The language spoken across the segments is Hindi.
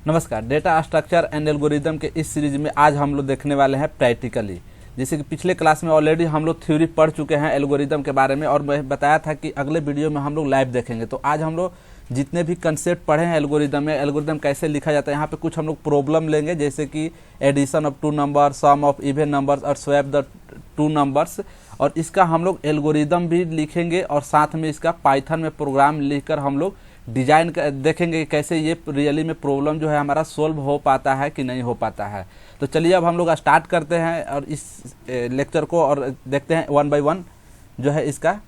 नमस्कार। डेटा स्ट्रक्चर एंड एल्गोरिदम के इस सीरीज में आज हम लोग देखने वाले हैं प्रैक्टिकली। जैसे कि पिछले क्लास में ऑलरेडी हम लोग थ्योरी पढ़ चुके हैं एल्गोरिदम के बारे में और मैं बताया था कि अगले वीडियो में हम लोग लाइव देखेंगे। तो आज हम लोग जितने भी कंसेप्ट पढ़े हैं एल्गोरिदम में, एल्गोरिदम कैसे लिखा जाता है, यहाँ पे कुछ हम लोग प्रॉब्लम लेंगे, जैसे कि addition of two number, sum of even numbers और स्वैप द टू नंबर्स, और इसका हम लोग एल्गोरिदम भी लिखेंगे और साथ में इसका पाइथन में प्रोग्राम लिखकर हम लोग डिजाइन देखेंगे कि कैसे ये रियली में प्रॉब्लम जो है हमारा सोल्व हो पाता है कि नहीं हो पाता है। तो चलिए अब हम लोग स्टार्ट करते हैं और इस लेक्चर को और देखते हैं वन बाय वन जो है इसका।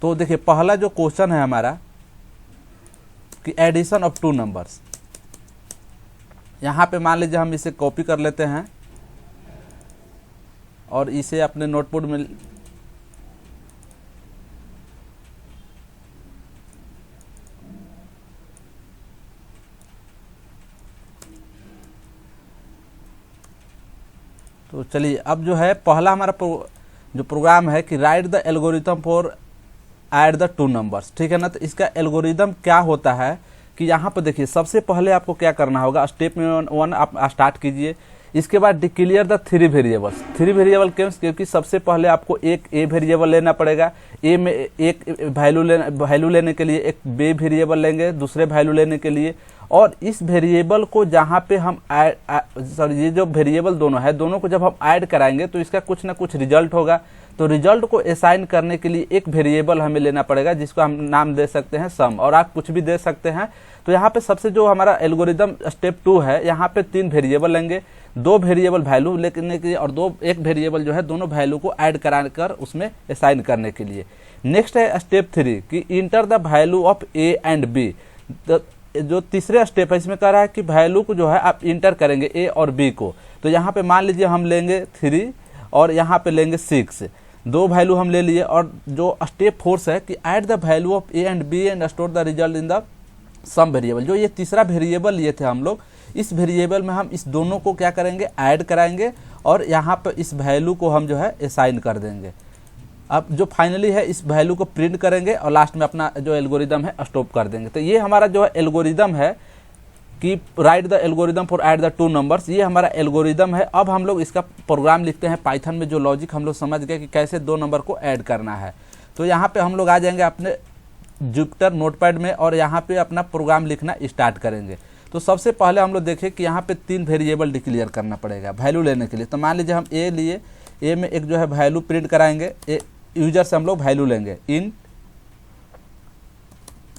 तो देखिए पहला जो क्वेश्चन है हमारा कि एडिशन ऑफ टू नंबर्स। यहाँ पे मान लीजिए हम इसे कॉपी कर लेते हैं और इसे अपने नोटबुक में तो चलिए अब जो है पहला हमारा जो प्रोग्राम है कि write the algorithm for add the two numbers, ठीक है ना। तो इसका एल्गोरिथम क्या होता है कि यहाँ पर देखिए सबसे पहले आपको क्या करना होगा, स्टेप में वन आप स्टार्ट कीजिए। इसके बाद declare the three variables. Three variable क्योंकि सबसे पहले आपको एक ए वेरिएबल लेना पड़ेगा। ए में एक वैल्यू लेने के लिए एक बी वेरिएबल लेंगे दूसरे वैल्यू लेने के लिए, और इस वेरिएबल को जहाँ पे हम ये जो वेरिएबल दोनों है दोनों को जब हम ऐड कराएंगे तो इसका कुछ ना कुछ रिजल्ट होगा। तो रिजल्ट को असाइन करने के लिए एक वेरिएबल हमें लेना पड़ेगा जिसको हम नाम दे सकते हैं सम, और आप कुछ भी दे सकते हैं। तो यहाँ पे सबसे जो हमारा एल्गोरिदम स्टेप 2 है, यहाँ पे 3 वेरिएबल लेंगे, 2 वेरिएबल वैल्यू लेने के लिए और एक वेरिएबल जो है दोनों वैल्यू को ऐड कराकर उसमें असाइन करने के लिए। नेक्स्ट है स्टेप 3 कि enter the value of A and B. जो तीसरे स्टेप है इसमें कह रहा है कि वैल्यू को जो है आप इंटर करेंगे ए और बी को। तो यहाँ पे मान लीजिए हम लेंगे 3 और यहाँ पे लेंगे 6, 2 वैल्यू हम ले लिए। और जो स्टेप 4 है कि add the value of A and B and store the result in the sum variable. जो ये तीसरा वेरिएबल लिए थे हम लोग, इस वेरिएबल में हम इस दोनों को क्या करेंगे, ऐड कराएंगे और यहाँ पर इस वैल्यू को हम जो है असाइन कर देंगे। अब जो फाइनली है इस वैल्यू को प्रिंट करेंगे और लास्ट में अपना जो एल्गोरिदम है स्टॉप कर देंगे। तो ये हमारा जो है एल्गोरिदम है कि write the algorithm for add the two numbers, ये हमारा एल्गोरिदम है। अब हम लोग इसका प्रोग्राम लिखते हैं पाइथन में। जो लॉजिक हम लोग समझ गए कि कैसे 2 नंबर को ऐड करना है। तो यहाँ पे हम लोग आ जाएंगे अपने जुपिटर नोटपैड में और यहाँ पे अपना प्रोग्राम लिखना स्टार्ट करेंगे। तो सबसे पहले हम लोग देखें कि यहाँ पे 3 वेरिएबल डिक्लेयर करना पड़ेगा वैल्यू लेने के लिए। तो मान लीजिए हम ए लिए, ए में एक जो है वैल्यू प्रिंट कराएंगे, यूजर से हम लोग वैल्यू लेंगे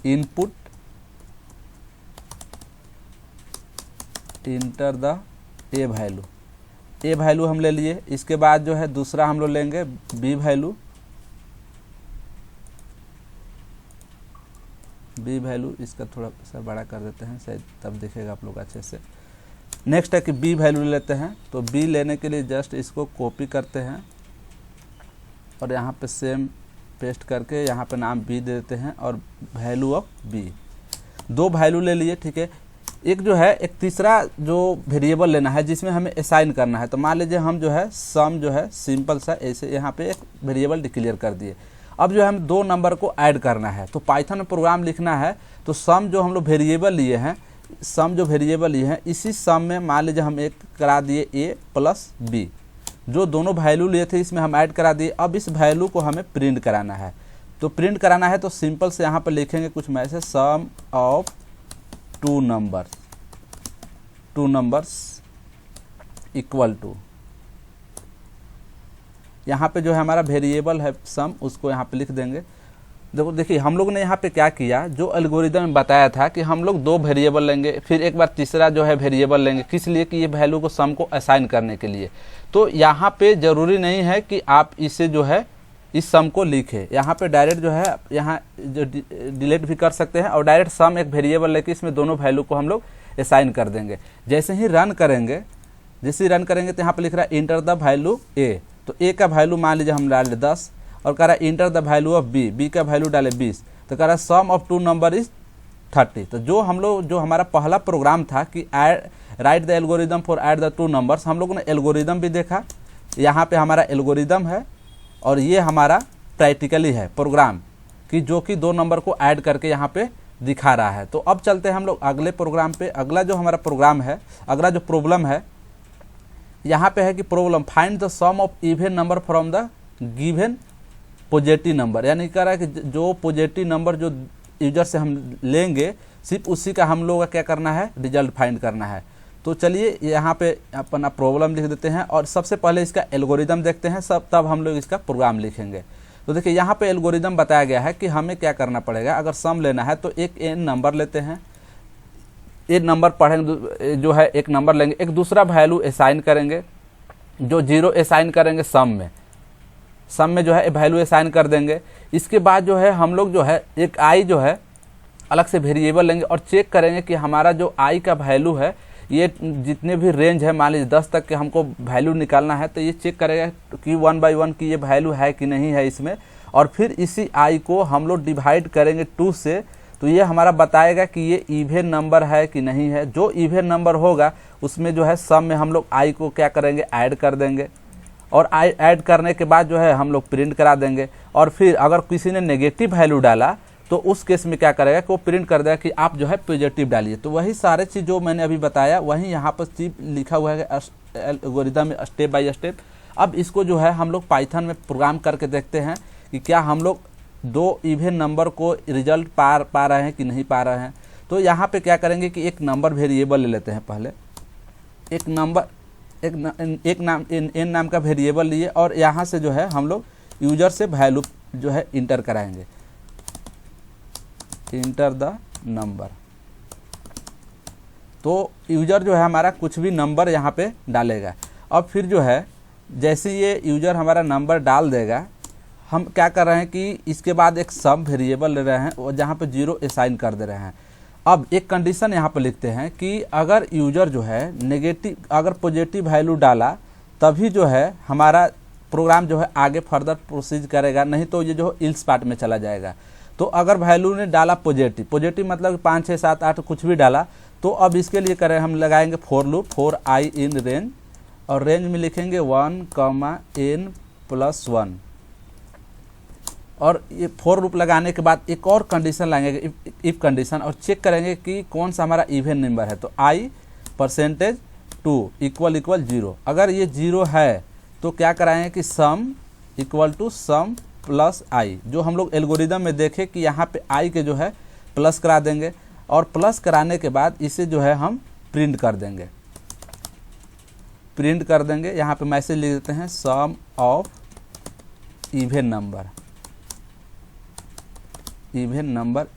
input enter the A value हम ले लिए। इसके बाद जो है दूसरा हम लोग लेंगे बी वैल्यू, इसका थोड़ा सा बड़ा कर देते हैं शायद तब दिखेगा आप लोग अच्छे से। नेक्स्ट है कि बी वैल्यू लेते हैं। तो बी लेने के लिए जस्ट इसको कॉपी करते हैं और यहाँ पे सेम पेस्ट करके यहाँ पे नाम बी दे देते हैं और वैल्यू ऑफ बी। 2 वैल्यू ले लिए, ठीक है। एक जो है एक तीसरा जो वेरिएबल लेना है जिसमें हमें असाइन करना है। तो मान लीजिए हम जो है सम जो है सिंपल सा ऐसे यहाँ पे एक वेरिएबल डिक्लेयर कर दिए। अब जो है हम 2 नंबर को ऐड करना है। तो पाइथन में प्रोग्राम लिखना है। तो सम जो हम लोग वेरिएबल लिए हैं, इसी सम में मान लीजिए हम एक करा दिए ए प्लस बी। जो दोनों वैल्यू लिए थे इसमें हम ऐड करा दिए। अब इस वैल्यू को हमें प्रिंट कराना है। तो प्रिंट कराना है तो सिंपल से यहाँ पर लिखेंगे कुछ message, sum of two numbers equal to, यहाँ पे जो है हमारा वेरिएबल है सम, उसको यहाँ पे लिख देंगे। देखिए हम लोग ने यहाँ पे क्या किया, जो एल्गोरिदम में बताया था कि हम लोग 2 वेरिएबल लेंगे, फिर एक बार तीसरा जो है वेरिएबल लेंगे। किस लिए कि ये वैल्यू को सम को असाइन करने के लिए। तो यहाँ पे जरूरी नहीं है कि आप इसे जो है इस सम को लिखें। यहाँ पे डायरेक्ट जो है यहाँ जो डिलीट भी कर सकते हैं और डायरेक्ट सम एक वेरिएबल लेके इसमें दोनों वैल्यू को हम लोग असाइन कर देंगे। जैसे ही रन करेंगे तो यहाँ पे लिख रहा है इंटर द वैल्यू ए। तो ए का वैल्यू मान लीजिए हम डाले 10 और कह रहा है enter the value of B का वैल्यू डाले 20। तो कह रहा है sum of two number is 30। तो जो हमारा पहला प्रोग्राम था कि write the algorithm for add the two numbers, हम लोगों ने एल्गोरिदम भी देखा। यहाँ पे हमारा एल्गोरिदम है और ये हमारा प्रैक्टिकली है प्रोग्राम कि जो कि 2 नंबर को ऐड करके यहाँ पे दिखा रहा है। तो अब चलते हैं हम लोग अगले प्रोग्राम पे। अगला जो हमारा प्रोग्राम है, अगला जो प्रॉब्लम है यहाँ पे है कि problem find the sum of even number from the given positive number, यानी कह रहा है कि जो पॉजिटिव नंबर जो यूजर से हम लेंगे सिर्फ उसी का हम लोग का क्या करना है, रिजल्ट फाइंड करना है। तो चलिए यहाँ पे अपना प्रॉब्लम लिख देते हैं और सबसे पहले इसका एल्गोरिदम देखते हैं, सब तब हम लोग इसका प्रोग्राम लिखेंगे। तो देखिए यहाँ पे एल्गोरिदम बताया गया है कि हमें क्या करना पड़ेगा। अगर सम लेना है तो एक n नंबर लेते हैं, एक नंबर पढ़ेंगे जो है एक नंबर लेंगे, एक दूसरा वैल्यू असाइन करेंगे, जो 0 असाइन करेंगे सम में जो है वैल्यू असाइन कर देंगे। इसके बाद जो है हम लोग जो है एक i जो है अलग से वेरिएबल लेंगे और चेक करेंगे कि हमारा जो i का वैल्यू है, ये जितने भी रेंज है, मान लीजिए 10 तक के हमको वैल्यू निकालना है, तो ये चेक करेगा कि 1 by 1 की ये वैल्यू है कि नहीं है इसमें। और फिर इसी i को हम लोग डिवाइड करेंगे 2 से, तो ये हमारा बताएगा कि ये इवन नंबर है कि नहीं है। जो इवन नंबर होगा उसमें जो है सम में हम लोग i को क्या करेंगे, ऐड कर देंगे और i ऐड करने के बाद जो है हम लोग प्रिंट करा देंगे। और फिर अगर किसी ने नेगेटिव वैल्यू डाला तो उस केस में क्या करेगा कि वो प्रिंट कर देगा कि आप जो है पॉजिटिव डालिए। तो वही सारे चीज़ जो मैंने अभी बताया वही यहाँ पर चीज लिखा हुआ है एल्गोरिथम में स्टेप बाय स्टेप। अब इसको जो है हम लोग पाइथन में प्रोग्राम करके देखते हैं कि क्या हम लोग 2 इवन नंबर को रिजल्ट पा रहे हैं कि नहीं पा रहे हैं। तो यहाँ पे क्या करेंगे कि एक नंबर वेरिएबल ले लेते हैं। पहले एक नंबर एन नाम का वेरिएबल लिए और यहाँ से जो है हम लोग यूजर से वैल्यू जो है इंटर कराएंगे, इंटर द नंबर। तो यूजर जो है हमारा कुछ भी नंबर यहाँ पे डालेगा। अब फिर जो है जैसे ये यूजर हमारा नंबर डाल देगा, हम क्या कर रहे हैं कि इसके बाद एक सम वेरिएबल ले रहे हैं और जहाँ पे 0 असाइन कर दे रहे हैं। अब एक कंडीशन यहाँ पे लिखते हैं कि अगर यूजर जो है अगर पॉजिटिव वैल्यू डाला तभी जो है हमारा प्रोग्राम जो है आगे फर्दर प्रोसीड करेगा, नहीं तो ये जो इल्स पार्ट में चला जाएगा। तो अगर वैल्यू ने डाला पॉजिटिव मतलब 5 6 7 8 कुछ भी डाला, तो अब इसके लिए करें हम लगाएंगे for loop for i in range, और रेंज में लिखेंगे 1, n + 1। और ये फॉर लूप लगाने के बाद एक और कंडीशन लाएंगे, इफ कंडीशन, और चेक करेंगे कि कौन सा हमारा इवन नंबर है। तो i%2 = 0। अगर ये 0 है तो क्या कराएंगे कि सम = सम + i, जो हम लोग एल्गोरिदम में देखे कि यहाँ पे i के जो है प्लस करा देंगे और प्लस कराने के बाद इसे जो है हम प्रिंट कर देंगे। यहाँ पे मैसेज लिख देते हैं सम ऑफ इवन नंबर =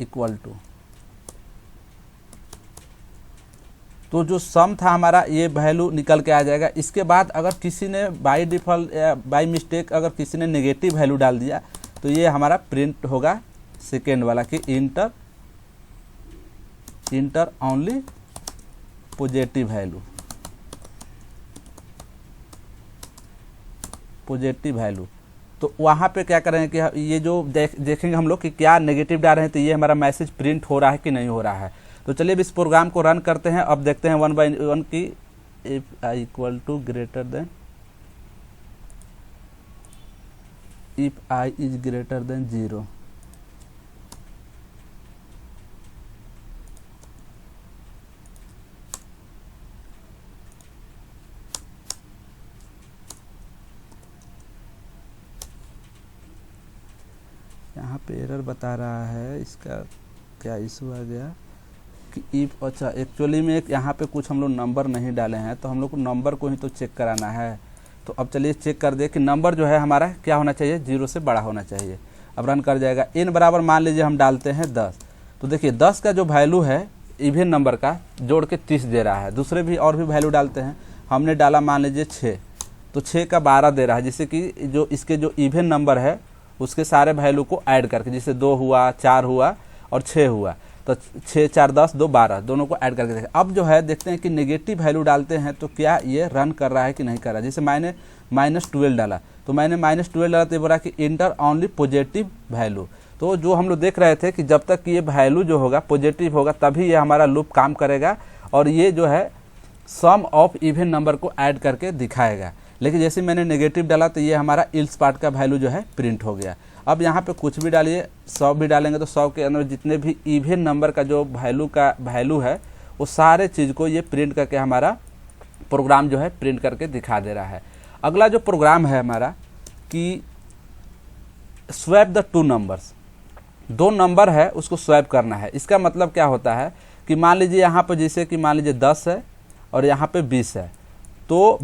तो जो सम था हमारा ये वैल्यू निकल के आ जाएगा। इसके बाद अगर किसी ने बाय डिफ़ॉल्ट या बाय मिस्टेक अगर किसी ने नेगेटिव वैल्यू डाल दिया तो ये हमारा प्रिंट होगा सेकेंड वाला कि इंटर ओनली पॉजिटिव वैल्यू। तो वहाँ पे क्या करेंगे कि ये जो देखेंगे हम लोग कि क्या नेगेटिव डाल रहे हैं, तो ये हमारा मैसेज प्रिंट हो रहा है कि नहीं हो रहा है। तो चलिए अब इस प्रोग्राम को रन करते हैं। अब देखते हैं 1 by 1 की if i = greater than, if i is greater than 0। यहाँ पे एरर बता रहा है, इसका क्या इशू आ गया कि इफ, अच्छा एक्चुअली में यहाँ पे कुछ हम लोग नंबर नहीं डाले हैं, तो हम लोग को नंबर को ही तो चेक कराना है। तो अब चलिए चेक कर दे कि नंबर जो है हमारा क्या होना चाहिए, 0 से बड़ा होना चाहिए। अब रन कर जाएगा। n बराबर मान लीजिए हम डालते हैं 10, तो देखिए 10 का जो वैल्यू है इवन नंबर का जोड़ के 30 दे रहा है। दूसरे भी और भी वैल्यू डालते हैं, हमने डाला मान लीजिए 6, तो 6 का 12 दे रहा है, जिससे कि जो इसके जो इवन नंबर है उसके सारे वैल्यू को ऐड करके, जैसे 2 हुआ, 4 हुआ और 6 हुआ, तो 6 4 10 2 12 दोनों को ऐड करके देखें। अब जो है देखते हैं कि नेगेटिव वैल्यू डालते हैं तो क्या ये रन कर रहा है कि नहीं कर रहा है। जैसे मैंने -12 डाला, तो मैंने -12 डाला तो ये बोला कि इंटर ओनली पॉजिटिव वैल्यू। तो जो हम लोग देख रहे थे कि जब तक ये वैल्यू जो होगा पॉजिटिव होगा तभी ये हमारा लूप काम करेगा और ये जो है सम ऑफ इवन नंबर को ऐड करके दिखाएगा। लेकिन जैसे मैंने नेगेटिव डाला तो ये हमारा इल्स पार्ट का वैल्यू जो है प्रिंट हो गया। अब यहाँ पे कुछ भी डालिए, 100 भी डालेंगे तो 100 के अंदर जितने भी इवन नंबर का जो वैल्यू है वो सारे चीज़ को ये प्रिंट करके हमारा प्रोग्राम जो है प्रिंट करके दिखा दे रहा है। अगला जो प्रोग्राम है हमारा कि swap the two numbers, 2 number है उसको स्वैप करना है। इसका मतलब क्या होता है कि मान लीजिए यहाँ पर जैसे कि मान लीजिए 10 है और यहाँ पे 20 है, तो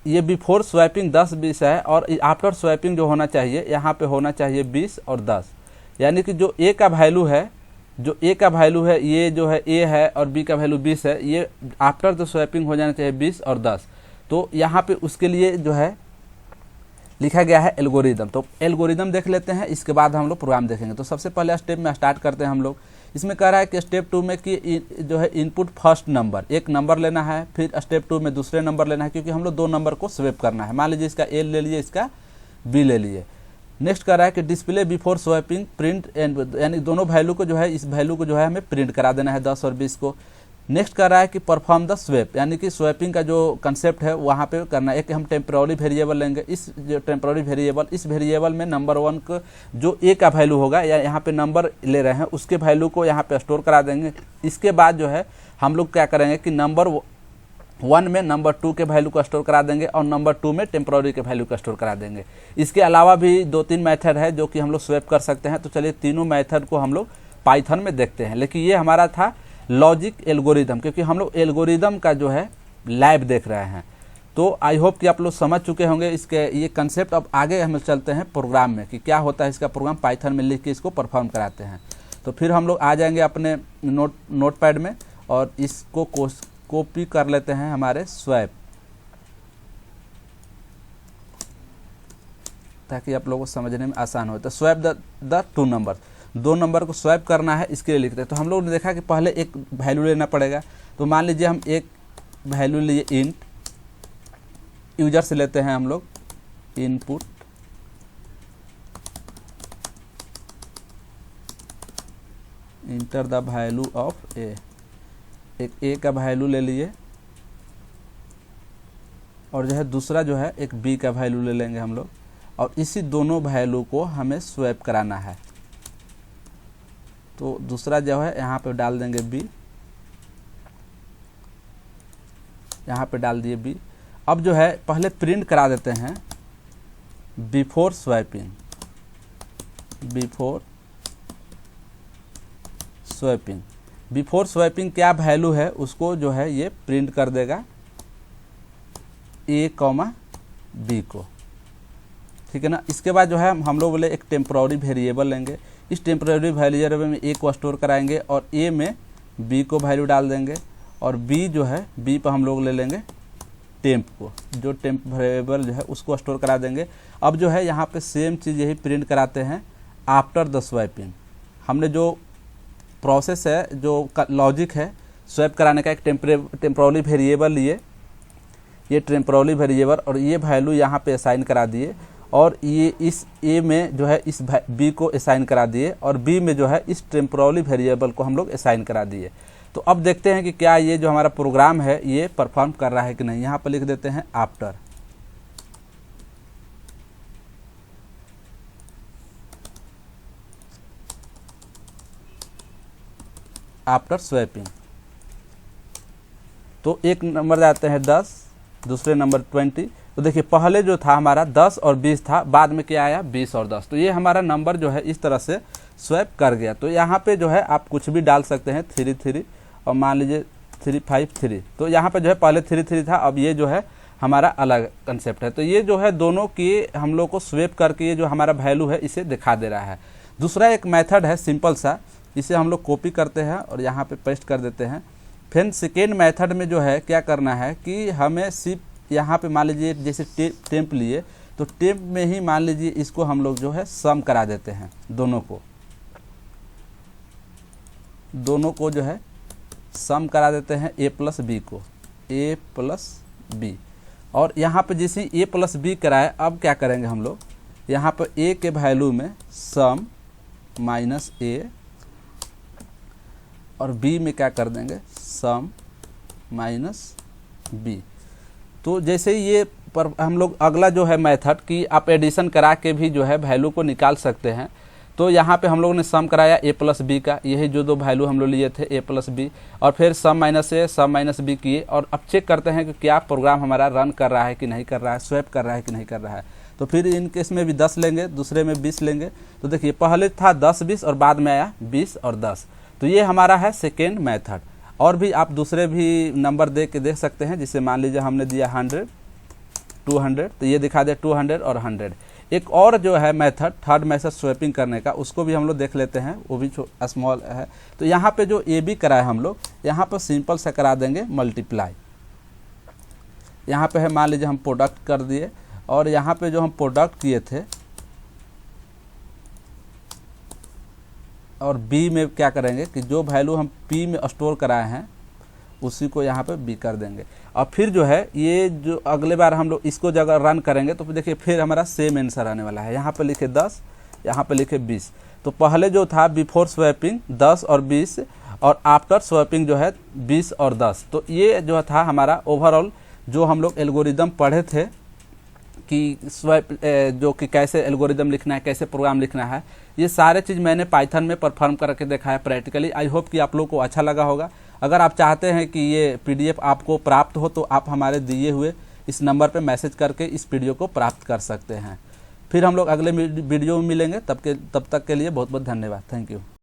ये बिफोर स्वैपिंग 10-20 है और आफ्टर स्वैपिंग जो होना चाहिए यहाँ पे होना चाहिए 20 और 10। यानी कि जो ए का वैल्यू है, ये जो है ए है और बी का वैल्यू 20 है, ये आफ्टर द स्वैपिंग हो जाना चाहिए 20 और 10। तो यहाँ पे उसके लिए जो है लिखा गया है एल्गोरिदम। तो एल्गोरिदम देख लेते हैं, इसके बाद हम लोग प्रोग्राम देखेंगे। तो सबसे पहले स्टेप में स्टार्ट करते हैं हम लोग। इसमें कह रहा है कि स्टेप 2 में कि जो है इनपुट फर्स्ट नंबर, एक नंबर लेना है, फिर स्टेप 2 में दूसरे नंबर लेना है, क्योंकि हम लोग 2 नंबर को स्वैप करना है। मान लीजिए इसका ए ले लिए, इसका बी ले लिए। नेक्स्ट कह रहा है कि display before swapping print and, यानी दोनों वैल्यू को जो है, इस वैल्यू को जो है हमें प्रिंट करा देना है 10 और 20 को। नेक्स्ट कर रहा है कि परफॉर्म द स्वैप, यानी कि स्वैपिंग का जो कंसेप्ट है वहाँ पे करना है। एक हम टेम्पररी वेरिएबल लेंगे, इस जो टेम्पररी वेरिएबल, इस वेरिएबल में नंबर 1 का जो ए का वैल्यू होगा या यहाँ पे नंबर ले रहे हैं उसके वैल्यू को यहाँ पे स्टोर करा देंगे। इसके बाद जो है हम लोग क्या करेंगे कि नंबर 1 में नंबर 2 के वैल्यू को स्टोर करा देंगे और नंबर 2 में टेम्पररी के वैल्यू को स्टोर करा देंगे। इसके अलावा भी 2-3 मेथड है जो कि हम लोग स्वैप कर सकते हैं। तो चलिए तीनों मेथड को हम लोग पाइथन में देखते हैं। लेकिन ये हमारा था लॉजिक एल्गोरिदम, क्योंकि हम लोग एल्गोरिदम का जो है लैब देख रहे हैं। तो आई होप कि आप लोग समझ चुके होंगे इसके ये कंसेप्ट। अब आगे हम चलते हैं प्रोग्राम में कि क्या होता है इसका प्रोग्राम, पाइथन में लिख के इसको परफॉर्म कराते हैं। तो फिर हम लोग आ जाएंगे अपने नोटपैड में और इसको कॉपी कर लेते हैं हमारे स्वैप, ताकि आप लोगों को समझने में आसान हो। तो स्वैप द 2 नंबर, 2 नंबर को स्वैप करना है, इसके लिए लिखते हैं। तो हम लोग ने देखा कि पहले एक वैल्यू लेना पड़ेगा। तो मान लीजिए हम एक वैल्यू लिए इंट, यूजर से लेते हैं हम लोग input enter the value of a, एक ए का वैल्यू ले लिए और जो है दूसरा जो है एक बी का वैल्यू ले लेंगे हम लोग, और इसी दोनों वैल्यू को हमें स्वैप कराना है। तो दूसरा जो है यहाँ पे डाल देंगे बी, यहाँ पे डाल दिए बी। अब जो है पहले प्रिंट करा देते हैं बिफोर स्वैपिंग, बिफोर स्वैपिंग क्या वैल्यू है उसको जो है ये प्रिंट कर देगा ए कॉमा बी को, ठीक है ना। इसके बाद जो है हम लोग बोले एक टेम्पररी वेरिएबल लेंगे, इस टेम्पररी वेरिएबल में ए को स्टोर कराएंगे और ए में बी को वैल्यू डाल देंगे, और बी जो है बी पर हम लोग ले लेंगे टेम्प को, जो टेम्प वेरिएबल जो है उसको स्टोर करा देंगे। अब जो है यहाँ पे सेम चीज़ यही प्रिंट कराते हैं आफ्टर द स्वैपिंग। हमने जो प्रोसेस है, जो लॉजिक है स्वैप कराने का, एक टेम्पररी वेरिएबल लिए, ये टेम्पररी वेरिएबल और ये वैल्यू यहाँ पे असाइन करा दिए, और ये इस ए में जो है इस बी को असाइन करा दिए, और बी में जो है इस टेम्पररी वेरिएबल को हम लोग असाइन करा दिए। तो अब देखते हैं कि क्या ये जो हमारा प्रोग्राम है ये परफॉर्म कर रहा है कि नहीं। यहाँ पर लिख देते हैं आफ्टर स्वैपिंग। तो एक नंबर जाते हैं 10, दूसरे नंबर 20। तो देखिए पहले जो था हमारा 10 और 20 था, बाद में क्या आया 20 और 10। तो ये हमारा नंबर जो है इस तरह से स्वैप कर गया। तो यहाँ पे जो है आप कुछ भी डाल सकते हैं, 3 और मान लीजिए 353। तो यहाँ पे जो है पहले 3 था, अब ये जो है हमारा अलग कंसेप्ट है। तो ये जो है दोनों की हम लोग को स्वैप करके ये जो हमारा वैल्यू है इसे दिखा दे रहा है। दूसरा एक मेथड है सिंपल सा, इसे हम लोग कॉपी करते हैं और यहाँ पे पेस्ट कर देते हैं। फिर सेकेंड मेथड में जो है क्या करना है कि हमें सिर्फ यहाँ पे मान लीजिए जैसे टेम्प लिए, तो टेम्प में ही मान लीजिए इसको हम लोग जो है सम करा देते हैं, दोनों को जो है सम करा देते हैं ए प्लस बी को, ए प्लस बी। और यहाँ पे जैसे ए प्लस बी कराए, अब क्या करेंगे हम लोग, यहाँ पर ए के वैल्यू में सम माइनस ए, और बी में क्या कर देंगे सम माइनस बी। तो जैसे ही ये पर हम लोग अगला जो है मेथड कि आप एडिशन करा के भी जो है वैल्यू को निकाल सकते हैं। तो यहाँ पे हम लोगों ने सम कराया a प्लस बी का, यही जो दो वैल्यू हम लोग लिए थे a प्लस बी, और फिर सम माइनस ए सम माइनस बी किए, और अब चेक करते हैं कि क्या प्रोग्राम हमारा रन कर रहा है कि नहीं कर रहा है, स्वैप कर रहा है कि नहीं कर रहा है। तो फिर इन केस में भी 10 लेंगे, दूसरे में 20 लेंगे। तो देखिए पहले था 10-20 और बाद में आया 20 और 10। तो ये हमारा है सेकेंड मेथड। और भी आप दूसरे भी नंबर दे के देख सकते हैं, जिससे मान लीजिए हमने दिया 100 200, तो ये दिखा दे 200 और 100। एक और जो है मेथड थर्ड मेथड स्वैपिंग करने का, उसको भी हम लोग देख लेते हैं, वो भी स्मॉल है। तो यहाँ पे जो ए बी कराए हम लोग, यहाँ पर सिंपल से करा देंगे मल्टीप्लाई। यहाँ पे है मान लीजिए हम प्रोडक्ट कर दिए, और यहाँ पे जो हम प्रोडक्ट किए थे, और बी में क्या करेंगे कि जो वैल्यू हम पी में स्टोर कराए हैं उसी को यहाँ पे बी कर देंगे। और फिर जो है ये जो अगले बार हम लोग इसको जगह रन करेंगे तो देखिए फिर हमारा सेम आंसर आने वाला है। यहाँ पे लिखे 10, यहाँ पे लिखे 20। तो पहले जो था बिफोर स्वैपिंग 10 और 20, और आफ्टर स्वैपिंग जो है 20 और 10। तो ये जो था हमारा ओवरऑल जो हम लोग एल्गोरिदम पढ़े थे कि स्वैप जो कि कैसे एल्गोरिदम लिखना है, कैसे प्रोग्राम लिखना है, ये सारे चीज़ मैंने पाइथन में परफॉर्म करके देखा है प्रैक्टिकली। आई होप कि आप लोग को अच्छा लगा होगा। अगर आप चाहते हैं कि ये पीडीएफ आपको प्राप्त हो तो आप हमारे दिए हुए इस नंबर पे मैसेज करके इस वीडियो को प्राप्त कर सकते हैं। फिर हम लोग अगले वीडियो में मिलेंगे, तब तक के लिए बहुत बहुत धन्यवाद। Thank you.